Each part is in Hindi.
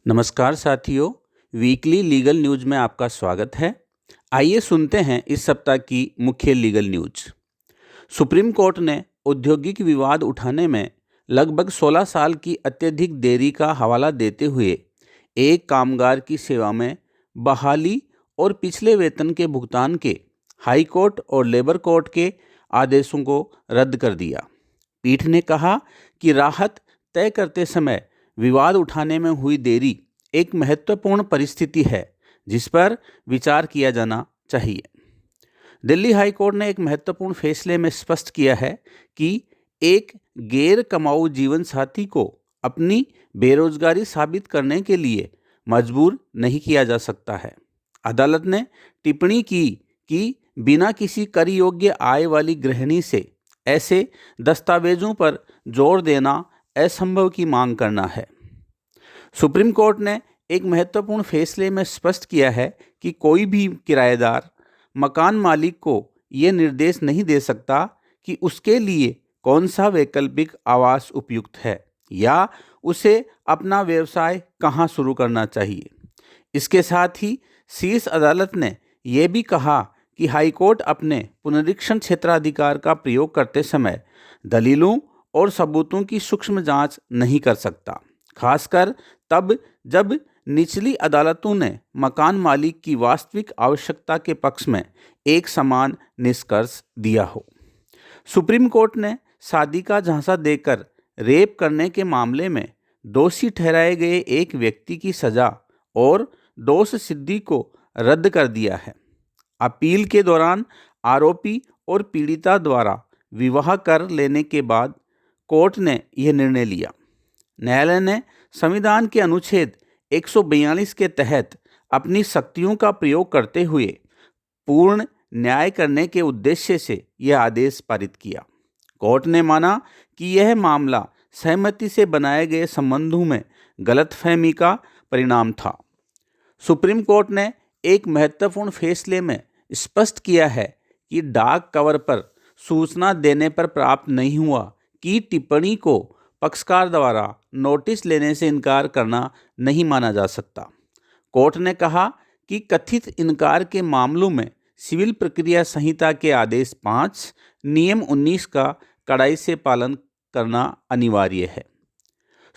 नमस्कार साथियों, वीकली लीगल न्यूज में आपका स्वागत है। आइए सुनते हैं इस सप्ताह की मुख्य लीगल न्यूज। सुप्रीम कोर्ट ने औद्योगिक विवाद उठाने में लगभग 16 साल की अत्यधिक देरी का हवाला देते हुए एक कामगार की सेवा में बहाली और पिछले वेतन के भुगतान के हाई कोर्ट और लेबर कोर्ट के आदेशों को रद्द कर दिया। पीठ ने कहा कि राहत तय करते समय विवाद उठाने में हुई देरी एक महत्वपूर्ण परिस्थिति है जिस पर विचार किया जाना चाहिए। दिल्ली हाई कोर्ट ने एक महत्वपूर्ण फैसले में स्पष्ट किया है कि एक गैर कमाऊ जीवन साथी को अपनी बेरोजगारी साबित करने के लिए मजबूर नहीं किया जा सकता है। अदालत ने टिप्पणी की कि बिना किसी कर योग्य आय वाली गृहिणी से ऐसे दस्तावेजों पर जोर देना असंभव की मांग करना है। सुप्रीम कोर्ट ने एक महत्वपूर्ण फैसले में स्पष्ट किया है कि कोई भी किराएदार मकान मालिक को ये निर्देश नहीं दे सकता कि उसके लिए कौन सा वैकल्पिक आवास उपयुक्त है या उसे अपना व्यवसाय कहाँ शुरू करना चाहिए। इसके साथ ही शीर्ष अदालत ने यह भी कहा कि हाईकोर्ट अपने पुनरीक्षण क्षेत्राधिकार का प्रयोग करते समय दलीलों और सबूतों की सूक्ष्म जांच नहीं कर सकता, खासकर तब जब निचली अदालतों ने मकान मालिक की वास्तविक आवश्यकता के पक्ष में एक समान निष्कर्ष दिया हो। सुप्रीम कोर्ट ने शादी का झांसा देकर रेप करने के मामले में दोषी ठहराए गए एक व्यक्ति की सजा और दोष सिद्धि को रद्द कर दिया है। अपील के दौरान आरोपी और पीड़िता द्वारा विवाह कर लेने के बाद कोर्ट ने यह निर्णय लिया। न्यायालय ने संविधान के अनुच्छेद 142 के तहत अपनी शक्तियों का प्रयोग करते हुए पूर्ण न्याय करने के उद्देश्य से यह आदेश पारित किया। कोर्ट ने माना कि यह मामला सहमति से बनाए गए संबंधों में गलतफहमी का परिणाम था। सुप्रीम कोर्ट ने एक महत्वपूर्ण फैसले में स्पष्ट किया है कि डाक कवर पर सूचना देने पर प्राप्त नहीं हुआ कि टिप्पणी को पक्षकार द्वारा नोटिस लेने से इनकार करना नहीं माना जा सकता। कोर्ट ने कहा कि कथित इनकार के मामलों में सिविल प्रक्रिया संहिता के आदेश 5 नियम 19 का कड़ाई से पालन करना अनिवार्य है।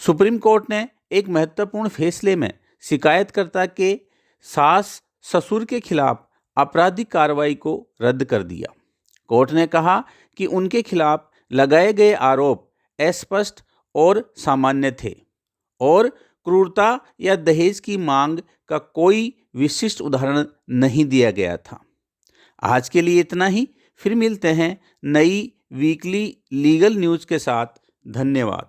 सुप्रीम कोर्ट ने एक महत्वपूर्ण फैसले में शिकायतकर्ता के सास ससुर के खिलाफ आपराधिक कार्रवाई को रद्द कर दिया। कोर्ट ने कहा कि उनके खिलाफ लगाए गए आरोप अस्पष्ट और सामान्य थे और क्रूरता या दहेज की मांग का कोई विशिष्ट उदाहरण नहीं दिया गया था। आज के लिए इतना ही। फिर मिलते हैं नई वीकली लीगल न्यूज़ के साथ। धन्यवाद।